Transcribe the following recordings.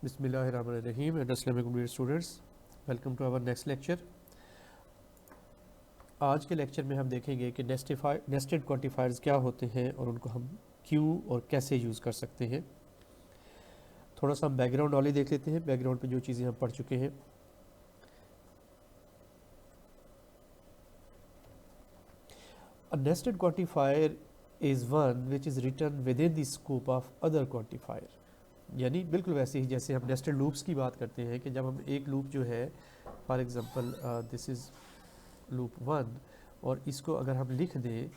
बिस्मिल्लाहिर्रहमानिर्रहीम एंड अस्सलाम वालेकुम dear students, welcome to our next lecture. आज के लेक्चर में हम देखेंगे कि नेस्टेड क्वांटिफायर्स क्या होते हैं और उनको हम क्यों और कैसे यूज़ कर सकते हैं। थोड़ा सा हम बैकग्राउंड नॉलेज देख लेते हैं, बैकग्राउंड पे जो चीज़ें हम पढ़ चुके हैं। A nested quantifier is one which is written with in the scope of other quantifier. यानी बिल्कुल वैसे ही जैसे हम नेस्टेड लूप्स की बात करते हैं कि जब हम एक लूप जो है, for example this is loop 1 और इसको अगर हम लिख दें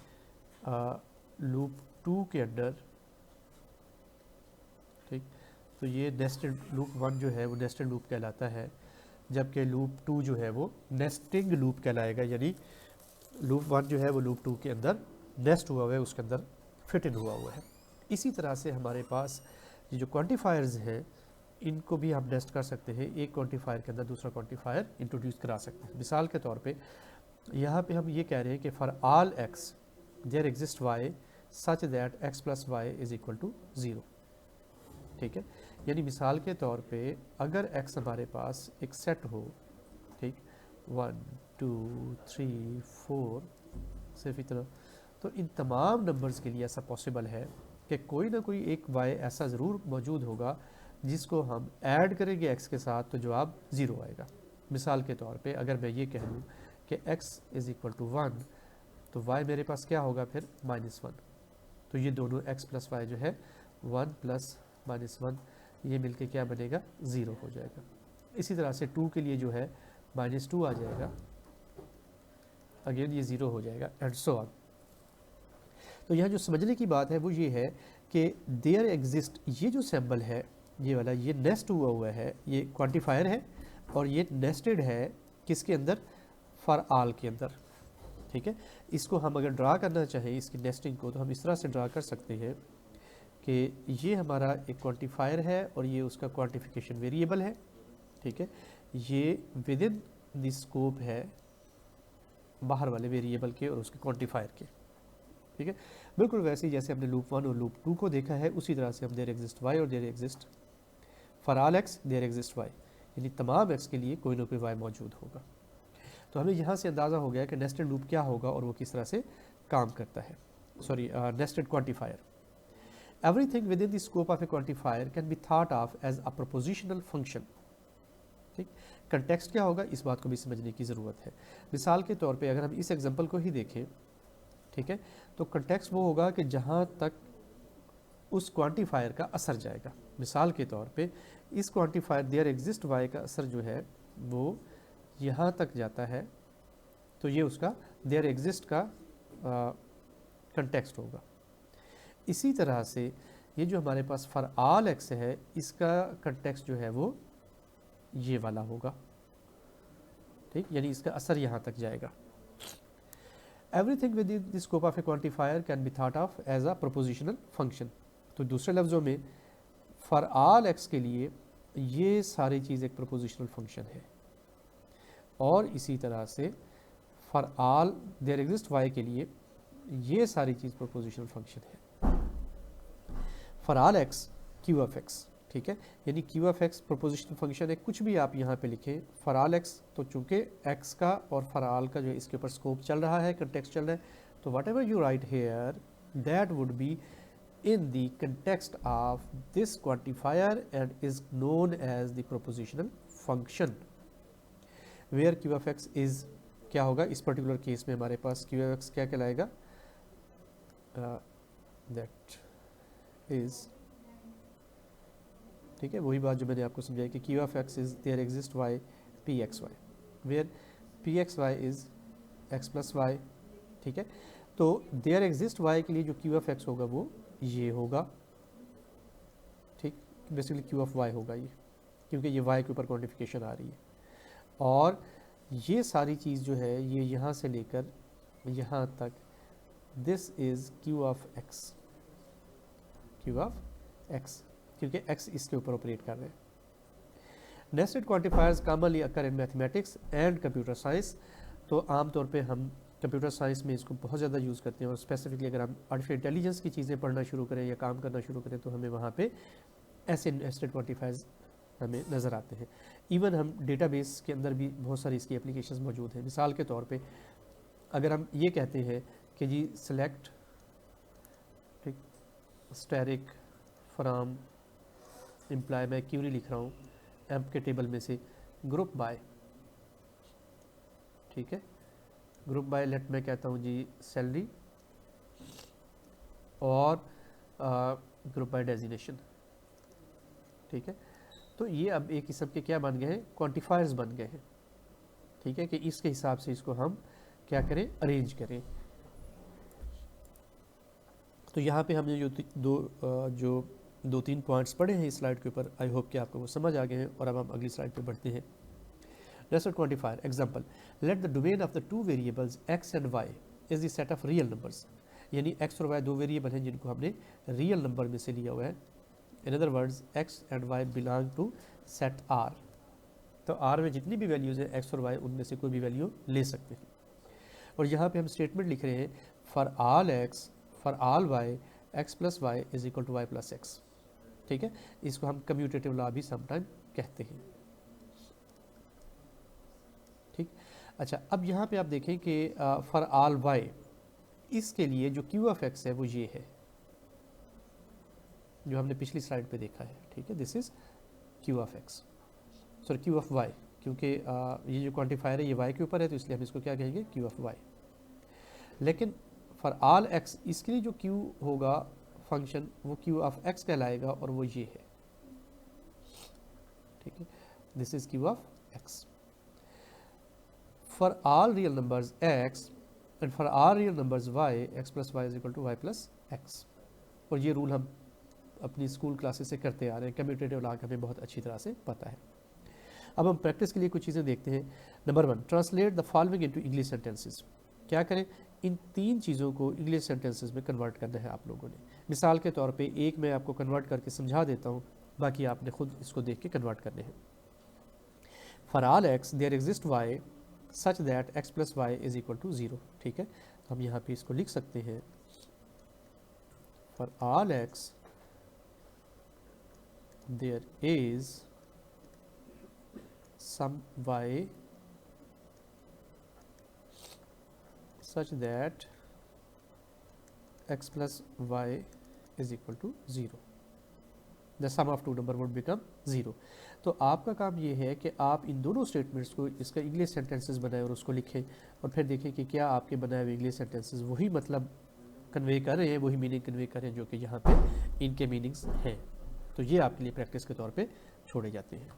लूप 2 के अंदर, ठीक, तो ये नेस्टेड लूप 1 जो है वो नेस्टेड लूप कहलाता है, जबकि लूप 2 जो है वो नेस्टिंग लूप कहलाएगा। यानी लूप 1 जो है वो लूप 2 के अंदर नेस्ट हुआ हुआ है, उसके अंदर फिट इन हुआ हुआ है। इसी तरह से हमारे पास ये जो क्वांटिफायर्स हैं इनको भी हम नेस्ट कर सकते हैं, एक क्वांटिफायर के अंदर दूसरा क्वांटिफायर इंट्रोड्यूस करा सकते हैं। मिसाल के तौर पे यहाँ पे हम ये कह रहे हैं कि for all x there exist y such that x plus y is equal to 0। ठीक है, यानी मिसाल के तौर पे अगर एक्स हमारे पास एक सेट हो, ठीक, 1 2 3 4 सिर्फ इतना, तो इन तमाम नंबर्स के लिए ऐसा पॉसिबल है कि कोई ना कोई एक वाई ऐसा ज़रूर मौजूद होगा जिसको हम ऐड करेंगे एक्स के साथ तो जवाब 0 आएगा। मिसाल के तौर पे अगर मैं ये कह दूँ कि x इज़ इक्वल टू 1 तो y मेरे पास क्या होगा फिर -1। तो ये दोनों x प्लस वाई जो है 1 प्लस -1 ये मिलके क्या बनेगा 0 हो जाएगा। इसी तरह से 2 के लिए जो है -2 आ जाएगा, अगेन ये 0 हो जाएगा एंड सो ऑन। तो यहाँ जो समझने की बात है वो ये है कि देयर एग्जिस्ट, ये जो सिंबल है ये वाला, ये नेस्ट हुआ हुआ है, ये क्वांटिफायर है और ये नेस्टेड है किसके अंदर, फॉर ऑल के अंदर। ठीक है, इसको हम अगर ड्रा करना चाहें इसकी नेस्टिंग को तो हम इस तरह से ड्रा कर सकते हैं कि ये हमारा एक क्वांटिफायर है और ये उसका क्वांटिफिकेशन वेरिएबल है। ठीक है, ये विद इन द स्कोप है बाहर वाले वेरिएबल के और उसके क्वांटिफायर के। ठीक है, बिल्कुल वैसे ही जैसे हमने लूप 1 और लूप 2 को देखा है उसी तरह से हम देयर एग्जिस्ट वाई और there exist for all x there exist y, यानी तमाम एक्स के लिए कोई ना कोई वाई मौजूद होगा। तो हमें यहाँ से अंदाज़ा हो गया कि नेस्टेड लूप क्या होगा और वो किस तरह से काम करता है। Sorry, nested quantifier. Everything with in the scope of a quantifier can be thought of as a propositional function. ठीक, कंटेक्स्ट क्या होगा इस बात को भी समझने की ज़रूरत है। मिसाल के तौर पे अगर हम इस एग्जांपल को ही देखें, ठीक है, तो कंटेक्स्ट वो होगा कि जहाँ तक उस क्वांटिफायर का असर जाएगा। मिसाल के तौर पे इस क्वांटिफायर देयर एग्जिस्ट वाई का असर जो है वो यहाँ तक जाता है, तो ये उसका देयर एग्जिस्ट का कंटेक्स्ट होगा। इसी तरह से ये जो हमारे पास फॉर ऑल एक्स है इसका कंटेक्स्ट जो है वो ये वाला होगा। ठीक, यानी इसका असर यहाँ तक जाएगा। Everything with in the scope of a quantifier can be thought of as a propositional function. तो दूसरे लफ्ज़ों में फॉर ऑल एक्स के लिए ये सारी चीज़ एक प्रोपोजिशनल फंक्शन है और इसी तरह से for all there exist y के लिए ये सारी चीज़ प्रोपोजिशनल फंक्शन है। For all x Q of x, ठीक है, यानी Q of x propositional function है। कुछ भी आप यहाँ पे लिखें फॉर ऑल एक्स, तो चूंकि एक्स का और फॉर ऑल का जो इसके ऊपर स्कोप चल रहा है, कंटेक्स्ट चल रहा है, तो whatever you write here that would be in the context of this quantifier and is known as the propositional function where q of x is क्या होगा इस पर्टिकुलर केस में हमारे पास q of x क्या कहलाएगा, that is, ठीक है, वही बात जो मैंने आपको समझाई कि q of x is there exist y pxy where pxy is x plus y। ठीक है, तो there exist y के लिए जो q of x होगा वो ये होगा। ठीक, बेसिकली q ऑफ y होगा ये, क्योंकि ये y के ऊपर क्वांटिफिकेशन आ रही है और ये सारी चीज़ जो है ये यहाँ से लेकर यहाँ तक this is q of x, q of x, क्योंकि x इसके ऊपर ऑपरेट कर रहे हैं। Nested quantifiers commonly occur in mathematics and computer science. तो आमतौर पे हम कंप्यूटर साइंस में इसको बहुत ज़्यादा यूज़ करते हैं और स्पेसिफिकली अगर हम आर्टिफिशियल इंटेलिजेंस की चीज़ें पढ़ना शुरू करें या काम करना शुरू करें तो हमें वहाँ पे ऐसे नेस्टेड क्वांटिफायर्स हमें नज़र आते हैं। इवन हम डेटाबेस के अंदर भी बहुत सारी इसकी एप्लीकेशंस मौजूद हैं। मिसाल के तौर पे अगर हम ये कहते हैं कि जी सेलेक्ट ठीक स्टैरिक फ्राम एम्प्लॉय, मैं क्यूरी लिख रहा हूँ एम्प के टेबल में से ग्रुप बाय, ठीक है, ग्रुप बाय लेट मैं कहता हूँ जी सैलरी और ग्रुप बाय डेजिग्नेशन, ठीक है। तो ये अब एक किस्म के क्या बन गए हैं, क्वांटिफायर्स बन गए हैं, ठीक है, कि इसके हिसाब से इसको हम क्या करें, अरेंज करें। तो यहाँ पे हमने जो दो तीन पॉइंट्स पढ़े हैं इस स्लाइड के ऊपर, आई होप कि आपको वो समझ आ गए हैं। और अब हम अगली स्लाइड पे बढ़ते हैं। Next quantifier example, let the domain of the two variables x and y is the set of real numbers, यानी x और y दो वेरिएबल हैं जिनको हमने रियल नंबर में से लिया हुआ है। In other words x and y belong to set R। तो R में जितनी भी वैल्यूज़ हैं x और y उनमें से कोई भी वैल्यू ले सकते हैं। और यहाँ पे हम स्टेटमेंट लिख रहे हैं for all x for all y x plus y is equal to y plus x, ठीक है। इसको हम कम्यूटेटिव लॉ भी समटाइम कहते हैं, ठीक। अच्छा, अब यहाँ पे आप देखें कि फॉर ऑल y, इसके लिए जो क्यू ऑफ एक्स है वो ये है जो हमने पिछली स्लाइड पे देखा है, ठीक है। This is Q of x, sorry Q of y, क्योंकि ये जो क्वांटिफायर है ये y के ऊपर है तो इसलिए हम इसको क्या कहेंगे, क्यू ऑफ y। लेकिन फॉर ऑल x इसके लिए जो q होगा फंक्शन वो क्यू ऑफ x कहलाएगा और वो ये है, ठीक है। This is Q of x for all real numbers x and for all real numbers y x plus y is equal to y plus x. और ये रूल हम अपनी स्कूल क्लासेस से करते आ रहे हैं, कम्यूटेटिव लॉ हमें बहुत अच्छी तरह से पता है। अब हम प्रैक्टिस के लिए कुछ चीज़ें देखते हैं। Number 1, translate the following into English sentences. क्या करें, इन तीन चीज़ों को इंग्लिश सेंटेंसेस में कन्वर्ट करना है आप लोगों ने। मिसाल के तौर पे एक मैं आपको कन्वर्ट करके समझा देता हूँ, बाकी आपने खुद इसको देख के कन्वर्ट करने हैं। For all x there exist y such that x plus y is equal to 0, ठीक है। तो हम यहाँ पे इसको लिख सकते हैं for all x there is some y such that x plus y is equal to 0, the sum of two number would become 0। तो आपका काम ये है कि आप इन दोनों स्टेटमेंट्स को, इसका इंग्लिश सेंटेंसेस बनाएं और उसको लिखें और फिर देखें कि क्या आपके बनाए हुए इंग्लिश सेंटेंसेस वही मतलब कन्वे कर रहे हैं, वही मीनिंग कन्वे कर रहे हैं जो कि यहाँ पे इनके मीनिंग्स हैं। तो ये आपके लिए प्रैक्टिस के तौर पे छोड़े जाते हैं।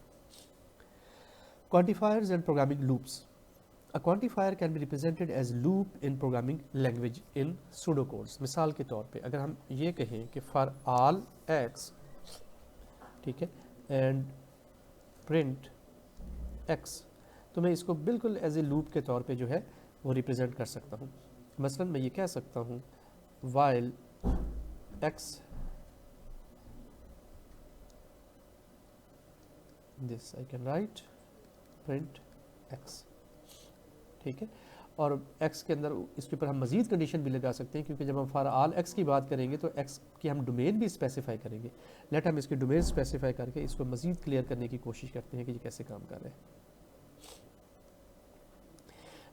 Quantifiers and programming loops. A quantifier can be represented as loop in programming language in pseudocodes. मिसाल के तौर पे अगर हम ये कहें कि for all x, ठीक है, and print x, तो मैं इसको बिल्कुल एज ए लूप के तौर पे जो है वो रिप्रेजेंट कर सकता हूँ। मसलन मैं ये कह सकता हूँ while x, this I can write print x, ठीक है। और x के अंदर इसके ऊपर हम मज़ीद कंडीशन भी लगा सकते हैं, क्योंकि जब हम फॉर ऑल x की बात करेंगे तो x की हम डोमेन भी स्पेसिफाई करेंगे। लेट हम इसकी डोमेन स्पेसिफाई करके इसको मज़ीद क्लियर करने की कोशिश करते हैं कि ये कैसे काम कर रहे हैं।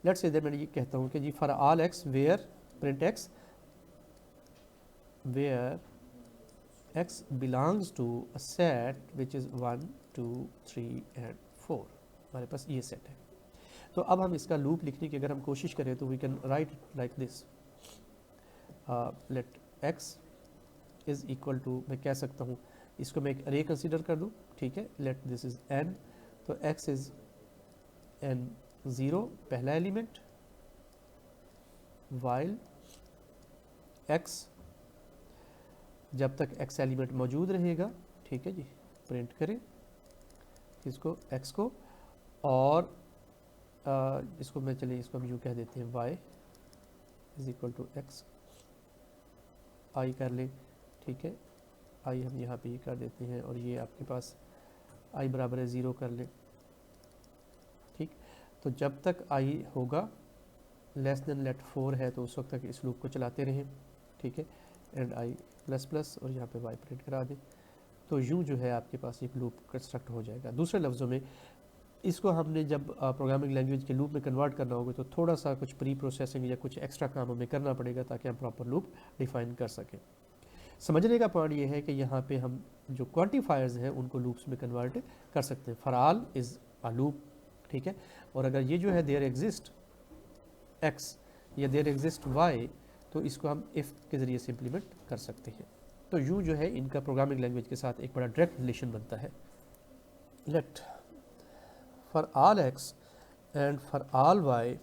लेट्स से मैं ये कहता हूँ कि जी for all x where print x where x belongs to a set which is 1 2 3 and 4, हमारे पास ये सेट है। तो अब हम इसका लूप लिखने की अगर हम कोशिश करें तो we can write like this, let x is equal to, मैं कह सकता हूँ इसको मैं एक अरे कंसीडर कर दूँ, ठीक है। लेट दिस इज n, तो x इज n 0 पहला एलिमेंट, वाइल x जब तक x एलिमेंट मौजूद रहेगा, ठीक है जी, प्रिंट करें इसको x को, और इसको मैं चलिए इसको हम यूँ कह देते हैं y is equal to x, i कर लें, ठीक है, i हम यहाँ पे ये कर देते हैं और ये आपके पास i बराबर है 0 कर लें, ठीक। तो जब तक i होगा लेस देन लेट 4 है तो उस वक्त तक इस लूप को चलाते रहें, ठीक है। एंड i प्लस प्लस और यहाँ पे y प्रिंट करा दें, तो यूँ जो है आपके पास एक लूप कंस्ट्रक्ट हो जाएगा। दूसरे लफ्ज़ों में इसको हमने जब प्रोग्रामिंग लैंग्वेज के लूप में कन्वर्ट करना होगा तो थोड़ा सा कुछ प्री प्रोसेसिंग या कुछ एक्स्ट्रा काम हमें करना पड़ेगा ताकि हम प्रॉपर लूप डिफाइन कर सकें। समझने का पॉइंट ये है कि यहाँ पे हम जो क्वांटिफायर्स हैं उनको लूप्स में कन्वर्ट कर सकते हैं। For all is a loop, ठीक है। और अगर ये जो है देयर एग्जिस्ट एक्स या देयर एग्जिस्ट वाई, तो इसको हम इफ़ के ज़रिए से इम्प्लीमेंट कर सकते हैं। तो यूँ जो है इनका प्रोग्रामिंग लैंग्वेज के साथ एक बड़ा डायरेक्ट रिलेशन बनता है। Let for all x and for all y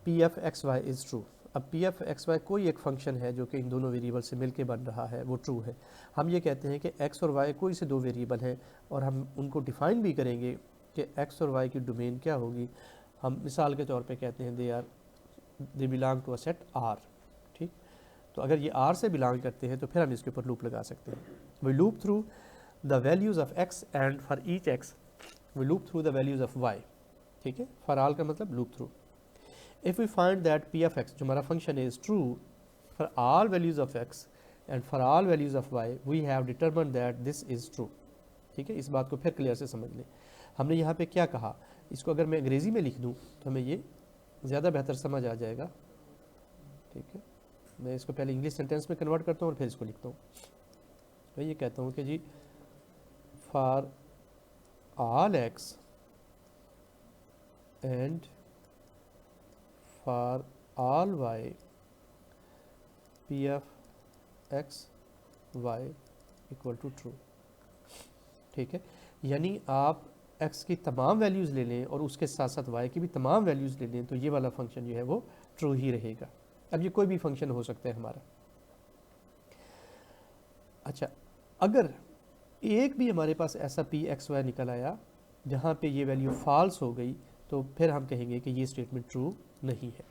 P F x y is true. अब पी एफ एक्स वाई कोई एक फंक्शन है जो कि इन दोनों वेरिएबल से मिलके बन रहा है, वो ट्रू है। हम ये कहते हैं कि एक्स और वाई कोई से दो वेरिएबल हैं और हम उनको डिफ़ाइन भी करेंगे कि एक्स और वाई की डोमेन क्या होगी। हम मिसाल के तौर पे कहते हैं they belong to a set R, ठीक। तो अगर ये आर से बिलोंग करते हैं तो फिर हम इसके ऊपर लूप लगा सकते हैं। We loop through the values of x and for each x we loop through the values of y, ठीक है। फॉर ऑल का मतलब loop through. If we find that p of x जो हमारा फंक्शन है is true for all values of x and for all values of y, we have determined that this is true, ठीक है। इस बात को फिर क्लियर से समझ लें। हमने यहाँ पे क्या कहा, इसको अगर मैं अंग्रेज़ी में लिख दूँ तो हमें ये ज़्यादा बेहतर समझ आ जाएगा, ठीक है। मैं इसको पहले इंग्लिश सेंटेंस में कन्वर्ट करता हूँ और फिर इसको लिखता हूँ। मैं ये कहता हूँ कि जी for all x and for all y P F x y equal to true, ठीक है। यानी आप x की तमाम वैल्यूज़ ले लें और उसके साथ साथ y की भी तमाम वैल्यूज़ ले लें तो ये वाला फंक्शन जो है वो ट्रू ही रहेगा। अब ये कोई भी फंक्शन हो सकता है हमारा। अच्छा, अगर एक भी हमारे पास ऐसा पी एक्स वाई निकल आया जहाँ पे ये वैल्यू फॉल्स हो गई तो फिर हम कहेंगे कि ये स्टेटमेंट ट्रू नहीं है।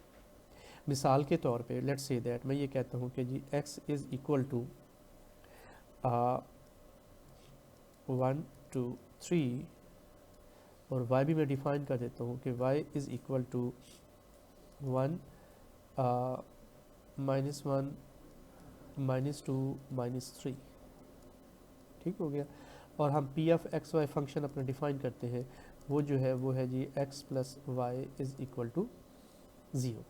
मिसाल के तौर पे लेट्स से दैट मैं ये कहता हूँ कि जी x इज़ इक्वल टू 1 2 3 और y भी मैं डिफ़ाइन कर देता हूँ कि y इज़ इक्वल टू 1 -1 -2 -3, ठीक हो गया। और हम P F x y function अपना डिफ़ाइन करते हैं, वो जो है वो है जी x plus y is equal to 0,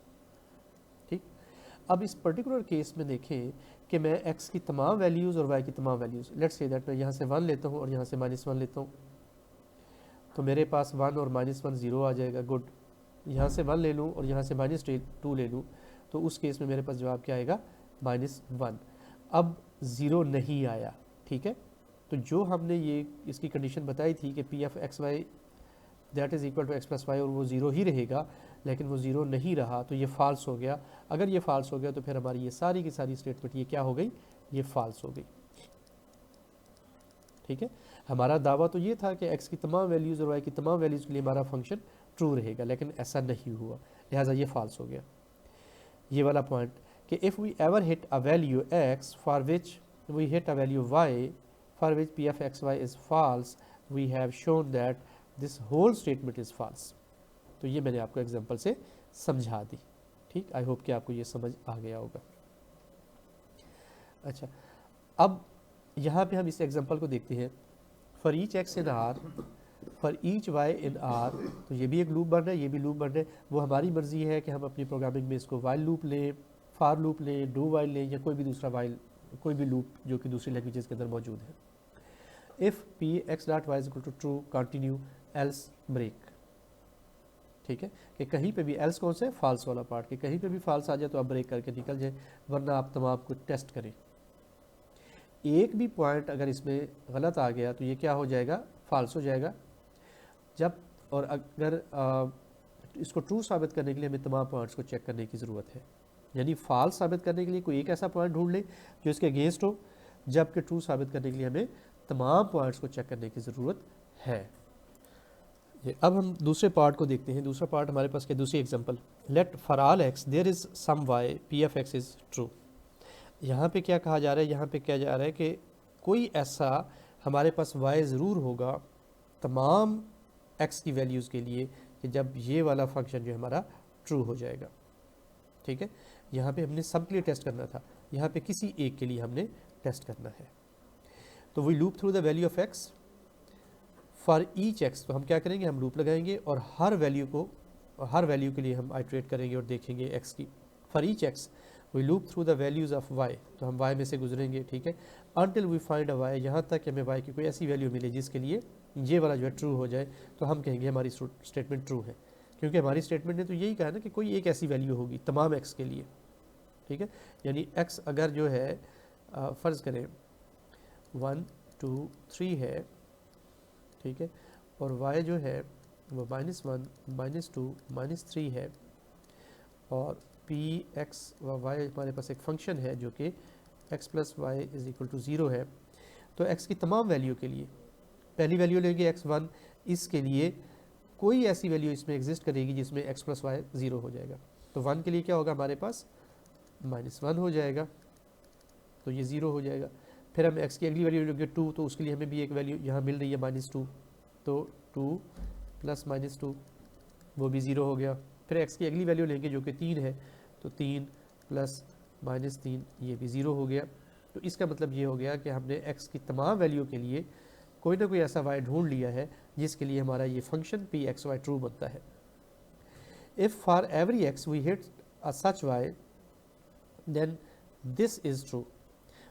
ठीक। अब इस पर्टिकुलर केस में देखें कि मैं x की तमाम वैल्यूज़ और y की तमाम वैल्यूज़, लेट्स से दैट मैं यहाँ से 1 लेता हूँ और यहाँ से -1 लेता हूँ, तो मेरे पास 1 और -1 0 आ जाएगा, गुड। यहाँ से 1 ले लूँ और यहाँ से -2 ले लूँ तो उस केस में मेरे पास जवाब क्या आएगा, -1। अब 0 नहीं आया, ठीक है। तो जो हमने ये इसकी कंडीशन बताई थी कि P F x y that is equal to x plus y और वो 0 ही रहेगा, लेकिन वो 0 नहीं रहा तो ये फ़ाल्स हो गया। अगर ये फ़ाल्स हो गया तो फिर हमारी ये सारी की सारी स्टेटमेंट ये क्या हो गई, ये फ़ाल्स हो गई, ठीक है। हमारा दावा तो ये था कि x की तमाम वैल्यूज़ और y की तमाम वैल्यूज़ के लिए हमारा फंक्शन ट्रू रहेगा, लेकिन ऐसा नहीं हुआ, लिहाजा ये फ़ाल्स हो गया। ये वाला पॉइंट कि if we ever hit a value x for which we hit a value y for which P F x y is false, we have shown that this whole statement is false. तो ये मैंने आपको example से समझा दी, ठीक। I hope कि आपको ये समझ आ गया होगा। अच्छा, अब यहाँ पे हम इस एग्जांपल को देखते हैं। For each x in R for each y in R, तो ये भी एक लूप बन रहा है, ये भी लूप बन रहा है। वो हमारी मर्जी है कि हम अपनी प्रोग्रामिंग में इसको वाइल लूप लें, फार लूप लें, डू वाइल लें या कोई भी दूसरा वाइल, कोई भी लूप जो कि दूसरी लैंग्वेजेस के अंदर मौजूद है। If P x dot y is equal to true continue else break, ठीक है। कि कहीं पे भी एल्स कौन सा है, फॉल्स वाला पार्ट, कि कहीं पे भी फॉल्स आ जाए तो आप ब्रेक करके निकल जाए, वरना आप तमाम को टेस्ट करें। एक भी पॉइंट अगर इसमें गलत आ गया तो ये क्या हो जाएगा, फॉल्स हो जाएगा। जब और अगर इसको ट्रू साबित करने के लिए हमें तमाम पॉइंट्स को चेक करने की ज़रूरत है, यानी फॉल्स साबित करने के लिए कोई एक ऐसा पॉइंट ढूंढ ले जो इसके अगेंस्ट हो, जबकि ट्रू साबित करने के लिए हमें तमाम पॉइंट्स को चेक करने की ज़रूरत है। अब हम दूसरे पार्ट को देखते हैं। दूसरा पार्ट हमारे पास क्या, दूसरी example, let for all x there is some y P F x is true. यहाँ पे क्या कहा जा रहा है, यहाँ पे क्या जा रहा है कि कोई ऐसा हमारे पास y ज़रूर होगा तमाम x की वैल्यूज़ के लिए कि जब ये वाला फंक्शन जो हमारा ट्रू हो जाएगा, ठीक है। यहाँ पे हमने सब के लिए टेस्ट करना था, यहाँ पे किसी एक के लिए हमने टेस्ट करना है। तो we loop through the value of x for each x, तो हम क्या करेंगे, हम लूप लगाएंगे और हर वैल्यू के लिए हम आइट्रेट करेंगे और देखेंगे एक्स की। For each x we loop through the values of y, तो हम वाई में से गुजरेंगे, ठीक है, until we find a y, यहाँ तक कि हमें वाई की कोई ऐसी वैल्यू मिले जिसके लिए ये वाला जो है ट्रू हो जाए, तो हम कहेंगे हमारी स्टेटमेंट ट्रू है, क्योंकि हमारी स्टेटमेंट ने तो यही कहा ना कि कोई एक ऐसी वैल्यू होगी तमाम एक्स के लिए, ठीक है। यानी एक्स अगर जो है फ़र्ज़ करें 1 2 3 है, ठीक है, और वाई जो है वो -1 -2 -3 है, और पी एक्स व वाई हमारे पास एक फंक्शन है जो कि x plus y is equal to 0 है, तो x की तमाम वैल्यू के लिए पहली वैल्यू लेंगे x1, इसके लिए कोई ऐसी वैल्यू इसमें एग्जिस्ट करेगी जिसमें x प्लस वाई 0 हो जाएगा, तो 1 के लिए क्या होगा हमारे पास -1 हो जाएगा, तो ये 0 हो जाएगा। फिर हम x की अगली वैल्यू लेंगे 2, तो उसके लिए हमें भी एक वैल्यू यहाँ मिल रही है -2, तो 2 प्लस -2 वो भी 0 हो गया। फिर x की अगली वैल्यू लेंगे जो कि 3 है, तो 3 प्लस -3 ये भी 0 हो गया। तो इसका मतलब ये हो गया कि हमने x की तमाम वैल्यू के लिए कोई ना कोई ऐसा y ढूंढ लिया है जिसके लिए हमारा ये function P x y true बनता है। If for every x we hit a such y then this is true,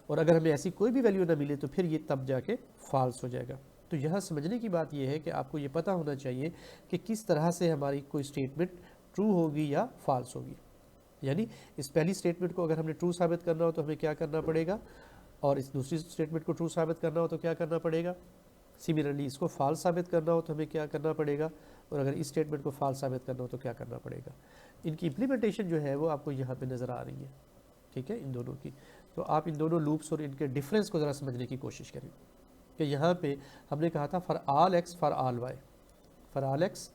और अगर हमें ऐसी कोई भी वैल्यू ना मिले तो फिर ये तब जाके फॉल्स हो जाएगा। तो यहाँ समझने की बात यह है कि आपको ये पता होना चाहिए कि किस तरह से हमारी कोई स्टेटमेंट ट्रू होगी या फॉल्स होगी। यानी इस पहली स्टेटमेंट को अगर हमने ट्रू साबित करना हो तो हमें क्या करना पड़ेगा, और इस दूसरी स्टेटमेंट को ट्रू साबित करना हो तो क्या करना पड़ेगा। सिमिलरली इसको फॉल्स साबित करना हो तो हमें क्या करना पड़ेगा, और अगर इस स्टेटमेंट को फॉल्स साबित करना हो तो क्या करना पड़ेगा। इनकी इम्प्लीमेंटेशन जो है वो आपको यहाँ पे नज़र आ रही है, ठीक है, इन दोनों की। तो आप इन दोनों लूप्स और इनके डिफरेंस को ज़रा समझने की कोशिश करें कि यहाँ पे हमने कहा था for all x for all y, for all x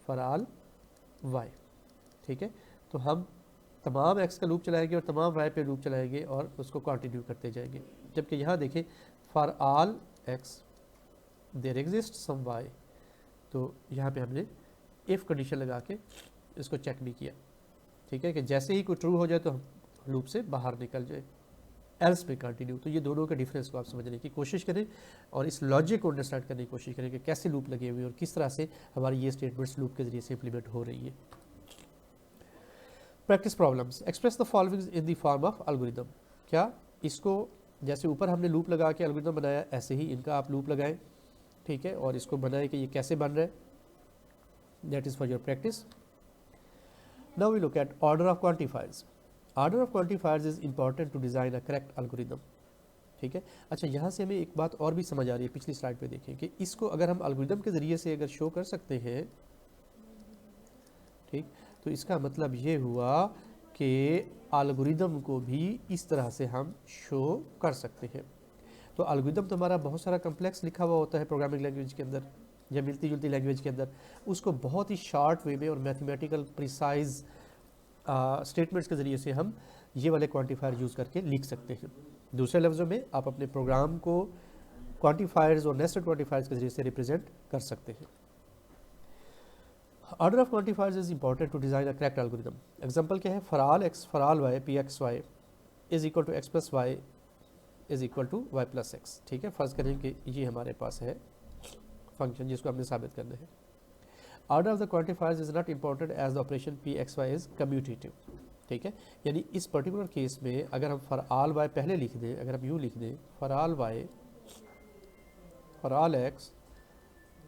for all y, ठीक है। तो हम तमाम एक्स का लूप चलाएंगे और तमाम वाई पे लूप चलाएंगे और उसको कंटिन्यू करते जाएंगे। जबकि यहाँ देखें for all x there exist some y, तो यहाँ पे हमने इफ़ कंडीशन लगा के इसको चेक नहीं किया, ठीक है, कि जैसे ही कोई ट्रू हो जाए तो हम लूप से बाहर निकल जाए, एल्स पे कंटिन्यू। तो ये दोनों के डिफरेंस को आप समझने की कोशिश करें और इस लॉजिक को अंडरस्टैंड करने की कोशिश करें कि कैसे लूप लगे हुए हैं और किस तरह से हमारी ये स्टेटमेंट्स लूप के जरिए से इंप्लीमेंट हो रही है। Practice problems, express the following in the form of algorithm. क्या इसको जैसे ऊपर हमने लूप लगा के एल्गोरिदम बनाया, ऐसे ही इनका आप लूप लगाएं, ठीक है, और इसको बनाएं कि ये कैसे बन रहा है। That is for your practice. Now we look at order of quantifiers. Order of quantifiers is important to design a correct algorithm, ठीक है। अच्छा, यहाँ से हमें एक बात और भी समझ आ रही है, पिछली स्लाइड पे देखें कि इसको अगर हम एल्गोरिदम के ज़रिए से अगर शो कर सकते हैं, ठीक, तो इसका मतलब ये हुआ कि एल्गोरिदम को भी इस तरह से हम शो कर सकते हैं। तो एल्गोरिदम तो हमारा बहुत सारा कम्प्लेक्स लिखा हुआ होता है प्रोग्रामिंग लैंग्वेज के अंदर या मिलती जुलती लैंग्वेज के अंदर, उसको बहुत ही शॉर्ट वे में और मैथमेटिकल प्रिसाइज स्टेटमेंट्स के ज़रिए से हम ये वाले क्वांटिफायर यूज़ करके लिख सकते हैं। दूसरे लफ्ज़ों में आप अपने प्रोग्राम को क्वांटिफायर्स और नेस्टेड क्वांटिफायर्स के ज़रिए से रिप्रेजेंट कर सकते हैं। Order of quantifiers is important to design a correct algorithm. Example क्या है, for all x for all y P x y is equal to x plus y is equal to y plus x, ठीक है। फ़र्ज़ करें कि ये हमारे पास है फंक्शन जिसको हमने साबित करना है। Order of the quantifiers is not important as the operation P x y is commutative, ठीक है। यानी इस पर्टिकुलर केस में अगर हम फॉर ऑल वाई पहले लिख दें, अगर हम यूँ लिख दें for all y for all x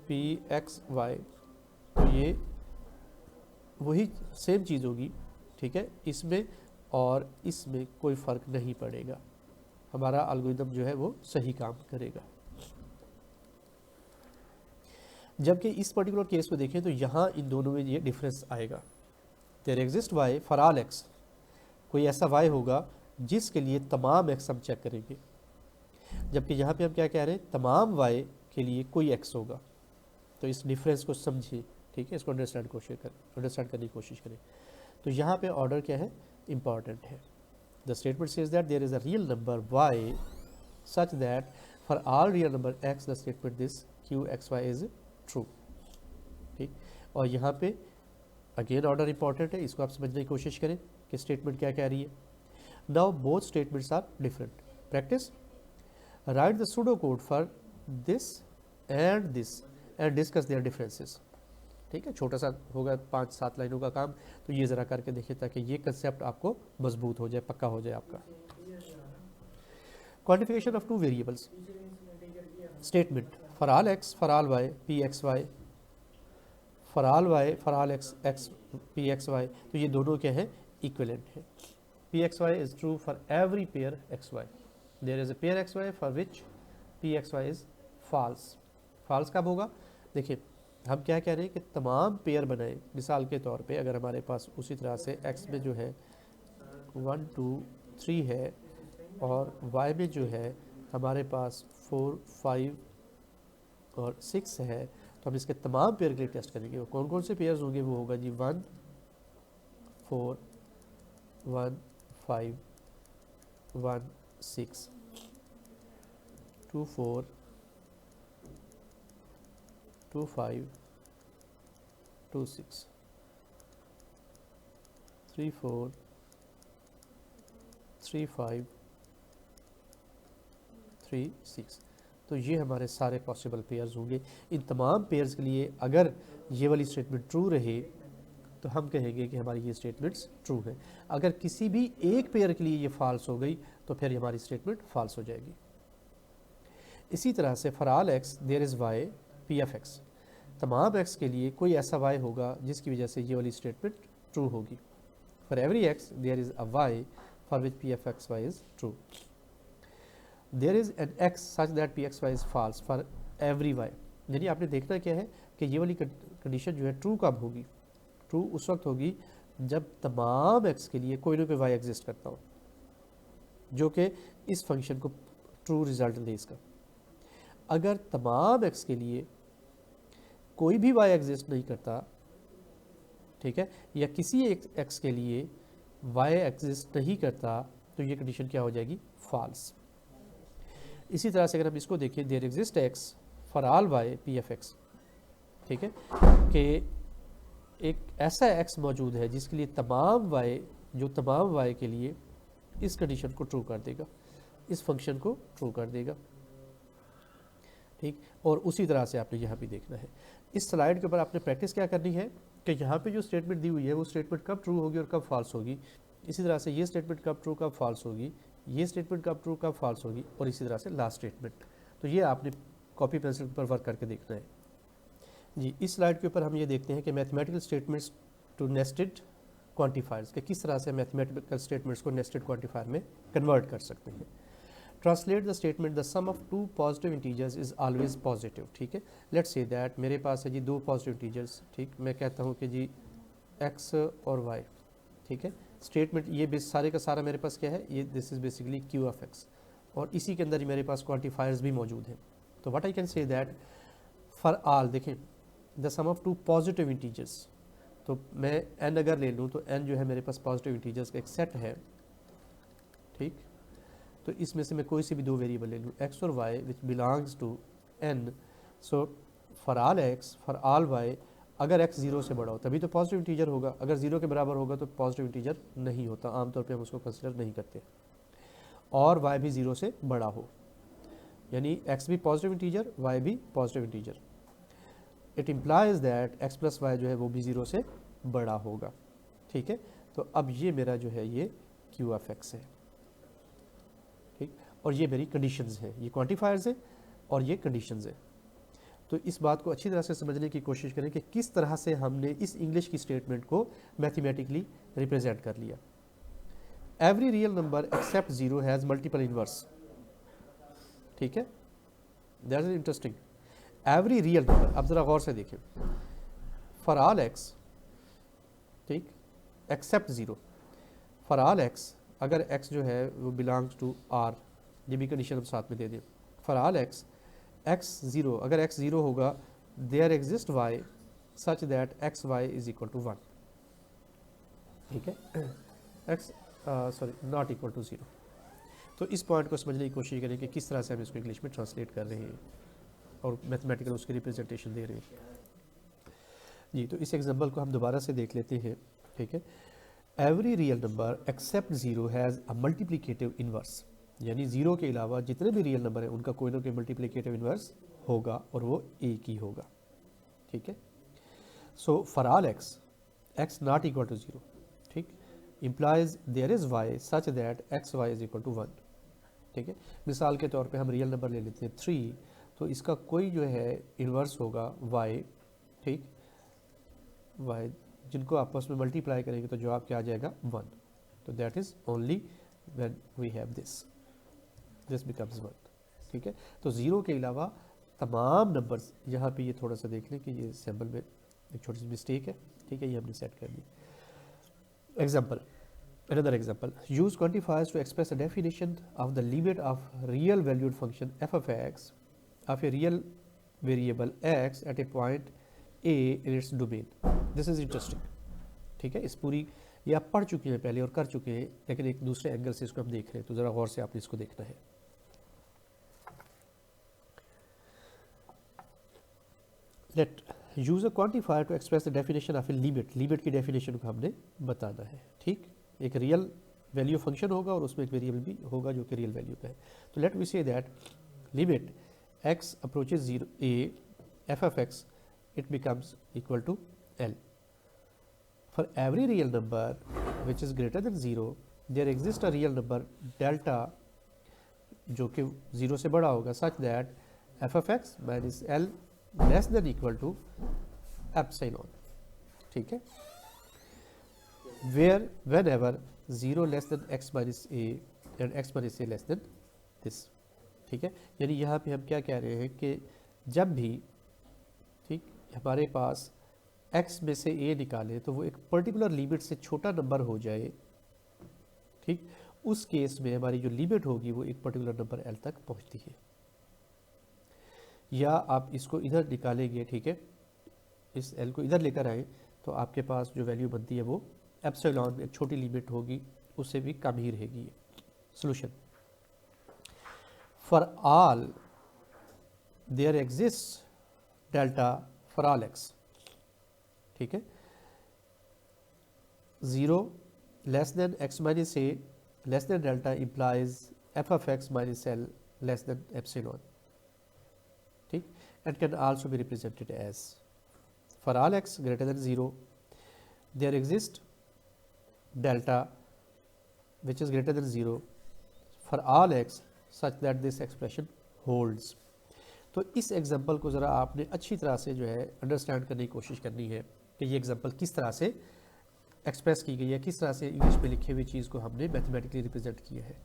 P x y, तो ये वही सेम चीज़ होगी, ठीक है। इसमें और इसमें कोई फ़र्क नहीं पड़ेगा, हमारा एल्गोरिदम जो है वो सही काम करेगा। जबकि इस पर्टिकुलर केस को देखें तो यहाँ इन दोनों में ये डिफरेंस आएगा। There exist y for all x, कोई ऐसा वाई होगा जिसके लिए तमाम एक्स हम चेक करेंगे, जबकि यहाँ पे हम क्या कह रहे हैं, तमाम वाई के लिए कोई एक्स होगा। तो इस डिफरेंस को समझिए, ठीक है, इसको अंडरस्टैंड करने की कोशिश करें। तो यहाँ पे ऑर्डर क्या है, इंपॉर्टेंट है। The statement says that there is a real number y such that for all real number x the statement this Q x y is true, ठीक। और यहाँ पे अगेन ऑर्डर इंपॉर्टेंट है, इसको आप समझने की कोशिश करें कि स्टेटमेंट क्या कह रही है। Now both statements are different. Practice, write the pseudo code for this and discuss their differences. ठीक है, छोटा सा होगा, 5-7 लाइनों का काम, तो ये ज़रा करके देखिए ताकि ये कंसेप्ट आपको मजबूत हो जाए, पक्का हो जाए आपका। Quantification of 2 variables statement for all x for all y P x y, for all y for all x x P x y, तो ये दोनों क्या है, इक्विवेलेंट है। P x y is true for every pair x y, there is a pair x y for which P x y is false. False कब होगा, देखिए हम क्या कह रहे हैं कि तमाम पेयर बनाए, मिसाल के तौर पे अगर हमारे पास उसी तरह से x में जो है 1 2 3 है और y में जो है हमारे पास 4 5 और 6 है, तो हम इसके तमाम पेयर के लिए टेस्ट करेंगे। वो कौन कौन से पेयर्स होंगे, वो होगा जी 1 4 1 5 1 6 2 4 2 5 2 6 3 4 3 5 3 6। तो ये हमारे सारे पॉसिबल पेयर्स होंगे। इन तमाम पेयर्स के लिए अगर ये वाली स्टेटमेंट ट्रू रहे तो हम कहेंगे कि हमारी ये स्टेटमेंट्स ट्रू है। अगर किसी भी एक पेयर के लिए ये फॉल्स हो गई तो फिर हमारी स्टेटमेंट फॉल्स हो जाएगी। इसी तरह से for all x there is y P F x, तमाम एक्स के लिए कोई ऐसा वाई होगा जिसकी वजह से ये वाली स्टेटमेंट ट्रू होगी। For every x there is a y for which P F x y is true. There is an x such that P x y is false for every y, यानी आपने देखना क्या है कि ये वाली condition जो है ट्रू कब होगी, ट्रू उस वक्त होगी जब तमाम एक्स के लिए कोई ना कोई वाई एग्जिस्ट करता हो, जो कि इस फंक्शन को ट्रू रिजल्ट दे इसका। अगर तमाम एक्स के लिए कोई भी वाई एग्जिस्ट नहीं करता, ठीक है, या किसी एक एक्स के लिए वाई एग्जिस्ट नहीं करता, तो ये कंडीशन क्या हो जाएगी, फॉल्स। इसी तरह से अगर हम इसको देखें, there exist x for all y P F x, ठीक है, कि एक ऐसा एक्स मौजूद है जिसके लिए तमाम वाई, जो तमाम वाई के लिए इस कंडीशन को ट्रू कर देगा, इस फंक्शन को ट्रू कर देगा। ठीक, और उसी तरह से आपने यहाँ भी देखना है। इस स्लाइड के ऊपर आपने प्रैक्टिस क्या करनी है कि यहाँ पे जो स्टेटमेंट दी हुई है वो स्टेटमेंट कब ट्रू होगी और कब फॉल्स होगी। इसी तरह से ये स्टेटमेंट कब ट्रू कब फॉल्स होगी, ये स्टेटमेंट कब ट्रू कब फॉल्स होगी, और इसी तरह से लास्ट स्टेटमेंट। तो ये आपने कॉपी पेंसिल पर वर्क करके देखना है जी। इस स्लाइड के ऊपर हम ये देखते हैं कि mathematical statements to nested quantifiers, के किस तरह से मैथमेटिकल स्टेटमेंट्स को नेस्टेड क्वांटिफायर में कन्वर्ट कर सकते हैं। Translate the statement the sum of 2 positive integers is always positive. ठीक है, लेट्स से दैट मेरे पास है जी 2 पॉजिटिव इंटीजर्स, ठीक, मैं कहता हूँ कि जी x और y, ठीक है, स्टेटमेंट ये बेस सारे का सारा मेरे पास क्या है, ये this is basically q of x, और इसी के अंदर ही मेरे पास क्वांटिफायर्स भी मौजूद हैं। तो what I can say that for all, देखें, the sum of 2 positive integers, तो मैं n अगर ले लूँ तो n जो है मेरे पास पॉजिटिव इंटीजर्स का एक सेट है, ठीक, तो इसमें से मैं कोई से भी 2 वेरिएबल ले लूँ x और y which belongs to n। So for all x for all y, अगर x 0 से बड़ा हो तभी तो पॉजिटिव इंटीजर होगा, अगर 0 के बराबर होगा तो पॉजिटिव इंटीजर नहीं होता, आमतौर पे हम उसको कंसिडर नहीं करते, और y भी 0 से बड़ा हो, यानी x भी पॉजिटिव इंटीजर y भी positive integer, it implies that x plus y जो है वो भी 0 से बड़ा होगा। ठीक है, तो अब ये मेरा जो है ये q ऑफ x है, ठीक, और ये मेरी कंडीशंस हैं, ये क्वांटिफायर्स हैं और ये कंडीशंस हैं। तो इस बात को अच्छी तरह से समझने की कोशिश करें कि किस तरह से हमने इस इंग्लिश की स्टेटमेंट को मैथमेटिकली रिप्रेजेंट कर लिया। Every real number except 0 has multiple inverse, ठीक है, that is interesting. Every real number, अब ज़रा गौर से देखें, फॉर ऑल एक्स, ठीक, एक्सेप्ट 0, फॉर ऑल एक्स, अगर x जो है वो बिलोंग्स टू r, ये भी कंडीशन हम साथ में दे दें, फॉर ऑल एक्स x 0, अगर x 0 होगा, there exist y such that x y is equal to 1, ठीक है, x sorry not equal to 0। तो इस पॉइंट को समझने की कोशिश करें कि किस तरह से हम इसको इंग्लिश में ट्रांसलेट कर रहे हैं और मैथमेटिकल उसकी रिप्रेजेंटेशन दे रहे हैं जी। तो इस एग्जांपल को हम दोबारा से देख लेते हैं, ठीक है। Every real number except 0 has a multiplicative inverse, यानी ज़ीरो के अलावा जितने भी रियल नंबर हैं उनका कोई ना कोई मल्टीप्लिकेटिव इन्वर्स होगा और वो एक ही होगा, ठीक है। So for all x not equal to zero, ठीक, implies there is y such that x y is equal to 1, ठीक है। मिसाल के तौर पे हम रियल नंबर ले लेते हैं 3, तो इसका कोई जो है इन्वर्स होगा y, ठीक, y जिनको आपस में मल्टीप्लाई करेंगे तो जवाब क्या आ जाएगा 1, तो that is only when we have this becomes 1, ठीक है। तो ज़ीरो के अलावा तमाम नंबर्स, यहाँ पे ये थोड़ा सा देख लें कि ये सिंबल में एक छोटी सी मिस्टेक है, ठीक है, ये हमने सेट कर दी। Example, another example, use quantifiers to express a definition of the limit of real valued function f of x of a real variable x at a point a in its domain. This is interesting, ठीक है। इस पूरी ये आप पढ़ चुके हैं पहले और कर चुके हैं, लेकिन एक दूसरे एंगल से इसको हम देख रहे हैं, तो ज़रा गौर से आपने इसको देखना है। Let use a quantifier to express the definition of a limit, limit की डेफिनेशन को हमने बताना है, ठीक। एक रियल वैल्यू फंक्शन होगा और उसमें एक वेरिएबल भी होगा जो कि रियल वैल्यू का है। तो let we say that limit x approaches 0 a f of x it becomes equal to L. For every real number which is greater than 0 there exists a real number delta जो कि 0 से बड़ा होगा such that f of x minus L less than equal to epsilon, ठीक है। where whenever 0 less than x minus a and x minus a less than this, ठीक है। यानी यहाँ पे हम क्या कह रहे हैं कि जब भी, ठीक, हमारे पास x में से a निकाले तो वो एक पर्टिकुलर लिमिट से छोटा नंबर हो जाए, ठीक, उस केस में हमारी जो लिमिट होगी वो एक पर्टिकुलर नंबर l तक पहुँचती है। या आप इसको इधर निकालेंगे, ठीक है, इस l को इधर लेकर आए तो आपके पास जो वैल्यू बनती है वो एप्सिलॉन में एक छोटी लिमिट होगी, उससे भी कम ही रहेगी। Solution, for all there exist delta for all x, ठीक है, 0 less than x minus a less than delta implies f of x minus l less than epsilon, ठीक, and can also be represented as for all x greater than 0 there exist delta which is greater than 0 for all x such that this expression holds. तो इस example को ज़रा आपने अच्छी तरह से जो है अंडरस्टैंड करने की कोशिश करनी है कि ये एग्जाम्पल किस तरह से एक्सप्रेस की गई है, किस तरह से इंग्लिश में लिखी हुई चीज़ को हमने मैथमेटिकली रिप्रेजेंट किया है।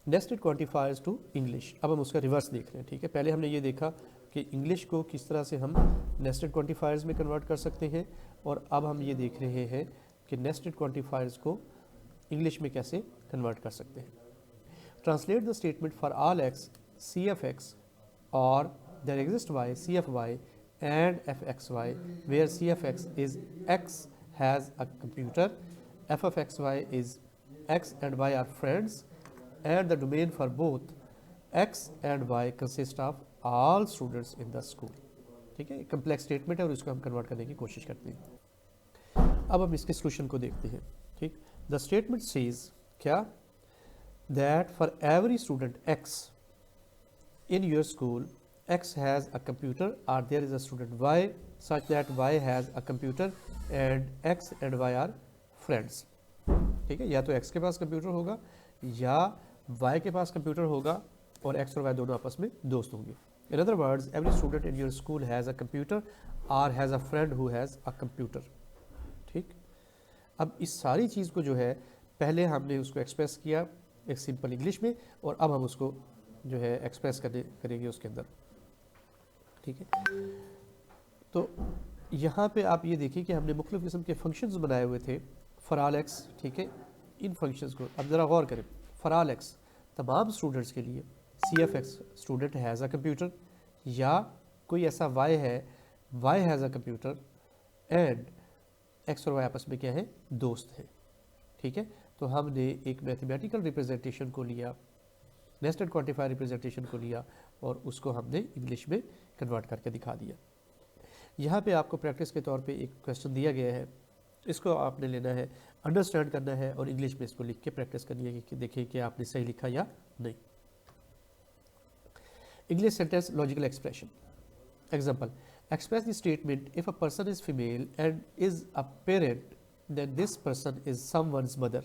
नेस्टेड क्वांटिफायर्स टू इंग्लिश, अब हम उसका रिवर्स देख रहे हैं, ठीक है। पहले हमने ये देखा कि इंग्लिश को किस तरह से हम नेस्टेड क्वांटिफायर्स में कन्वर्ट कर सकते हैं, और अब हम ये देख रहे हैं कि नेस्टेड क्वांटिफायर्स को इंग्लिश में कैसे कन्वर्ट कर सकते हैं। Translate the statement for all x c F x और there exist y c f y and f x y where c F x is x has a computer, f of x y is x and y are friends and the domain for both x and y consist of all students in the school, ठीक है। Complex statement है और इसको हम convert करने की कोशिश करते हैं। अब हम इसके सोल्यूशन को देखते हैं, ठीक। द स्टेटमेंट सेज क्या, that for every student x in your school x has a computer or there is a student y such that y has a computer and x and y are friends, ठीक है। या तो x के पास computer होगा या y के पास computer होगा और x और y दोनों आपस में दोस्त होंगे। In other words every student in your school has a computer और has a friend who has a computer, ठीक। अब इस सारी चीज़ को जो है पहले हमने उसको एक्सप्रेस किया एक सिंपल इंग्लिश में, और अब हम उसको जो है एक्सप्रेस करेंगे उसके अंदर, ठीक है। तो यहाँ पे आप ये देखिए कि हमने मुख्तलिफ़ किस्म के फंक्शंस बनाए हुए थे फॉर ऑल एक्स, ठीक है। इन फंक्शंस को अब ज़रा गौर करें, फॉर ऑल एक्स तमाम स्टूडेंट्स के लिए C F x student has a computer, या कोई ऐसा वाई है y has a computer and x और वाई आपस में क्या है, दोस्त हैं, ठीक है। तो हमने एक मैथमेटिकल रिप्रेजेंटेशन को लिया, नेस्टेड क्वांटिफायर रिप्रेजेंटेशन को लिया और उसको हमने इंग्लिश में कन्वर्ट करके दिखा दिया। यहाँ पे आपको प्रैक्टिस के तौर पे एक क्वेश्चन दिया गया है, इसको आपने लेना है, अंडरस्टैंड करना है और इंग्लिश में इसको लिख के प्रैक्टिस करनी है कि देखिए कि आपने सही लिखा या नहीं। English sentence logical expression. Example, express the statement, if a person is female and is a parent, then this person is someone's mother.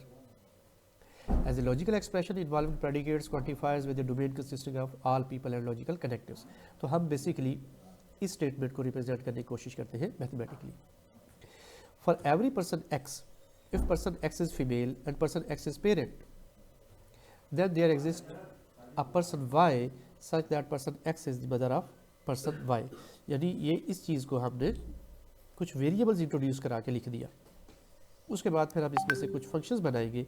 As a logical expression involving predicates, quantifiers with a domain consisting of all people and logical connectives. तो हम basically इस statement को represent करने की कोशिश करते हैं mathematically. For every person X, if person X is female and person X is parent, then there exists a person Y such that person X is the mother of person Y. यानी ये इस चीज़ को हमने कुछ variables introduce करा के लिख दिया। उसके बाद फिर हम इसमें से कुछ फंक्शंस बनाएंगे।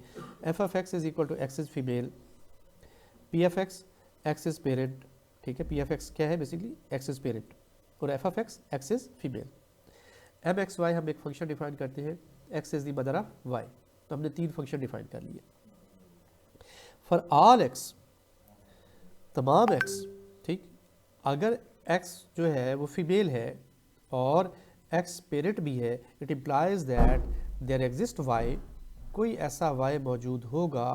F of x is equal to x is female, P F x x is parent, ठीक है, पी एफ एक्स क्या है बेसिकली एक्स इज पेरेंट, और F of x x is female. M x y हम एक function define करते हैं, x is the mother of y, तो हमने 3 फंक्शन डिफाइन कर लिए। फॉर ऑल एक्स, तमाम एक्स, ठीक, अगर x जो है वो फीमेल है और x पेरेंट भी है, it implies that there exist y, कोई ऐसा y मौजूद होगा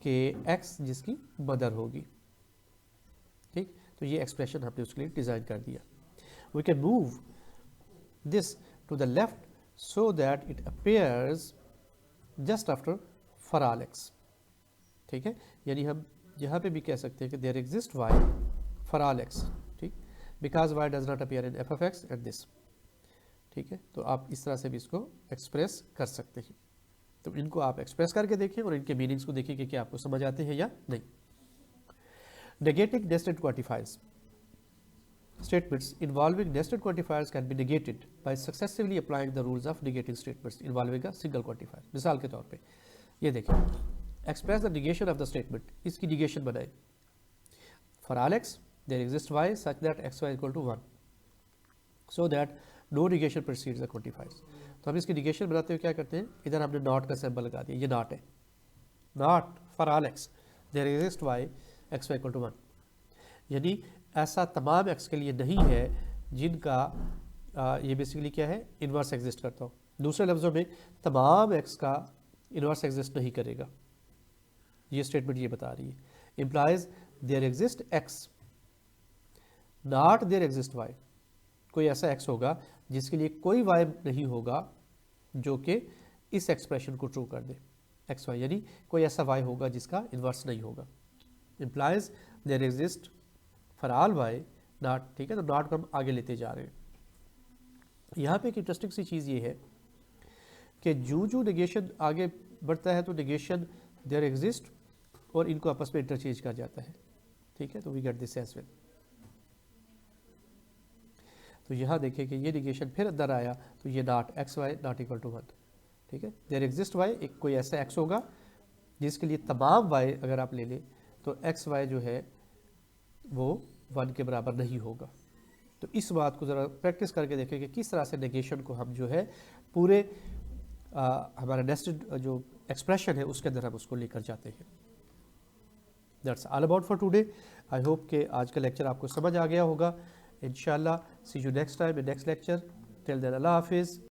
कि x जिसकी मदर होगी, ठीक। तो ये एक्सप्रेशन हमने उसके लिए डिज़ाइन कर दिया। We can move this to the left so that it appears just after for all x, ठीक है, यानी हम यहाँ पे भी कह सकते हैं कि there exist y for all x, ठीक, because y does not appear in F of x and this, ठीक है। तो आप इस तरह से भी इसको एक्सप्रेस कर सकते हैं। तो इनको आप एक्सप्रेस करके देखें और इनके मीनिंग्स को देखिए कि क्या आपको समझ आते हैं या नहीं। Negating nested quantifiers. Statements involving nested quantifiers can be negated by successfully applying the rules of negating statements involving a single quantifier. मिसाल के तौर पे ये देखें, express the negation of the statement, इसकी निगेशन बनाए। For all x there exists y such that xy is equal to 1, so that no negation precedes the quantifiers. तो हम इसकी निगेशन बनाते हुए क्या करते हैं, इधर हमने नॉट का सिंबल लगा दिया, ये नॉट है, not for all x there exist y xy equal to 1, यानी ऐसा तमाम x के लिए नहीं है जिनका ये बेसिकली क्या है, इन्वर्स एग्जिस्ट करता हो। दूसरे लफ्ज़ों में तमाम x का इन्वर्स एग्जिस्ट नहीं करेगा, ये स्टेटमेंट ये बता रही है। Implies there exist x not there exist y, कोई ऐसा x होगा जिसके लिए कोई y नहीं होगा जो कि इस एक्सप्रेशन को ट्रू कर दे, एक्स वाई, यानी कोई ऐसा y होगा जिसका इन्वर्स नहीं होगा। Implies there exist for all y not, ठीक है, तो नॉट को हम आगे लेते जा रहे हैं। यहाँ पे एक इंटरेस्टिंग सी चीज़ ये है कि जो नेगेशन आगे बढ़ता है तो नेगेशन देयर एग्जिस्ट और इनको आपस में इंटरचेंज कर जाता है, ठीक है, तो we get this as well. तो यहाँ देखिए कि ये निगेशन फिर अंदर आया, तो ये not x y not equal to 1, ठीक है, देयर एग्जिस्ट वाई, एक कोई ऐसा एक्स होगा जिसके लिए तमाम वाई अगर आप ले लें तो एक्स वाई जो है वो 1 के बराबर नहीं होगा। तो इस बात को ज़रा प्रैक्टिस करके देखें कि किस तरह से नेगेशन को हम जो है पूरे हमारा नेस्टेड जो एक्सप्रेशन है उसके अंदर हम उसको लेकर जाते हैं। That's all about for today. I hope कि आज का लेक्चर आपको समझ आ गया होगा। इंशाल्लाह see you next time in next lecture. Till then अल्लाह हाफिज़।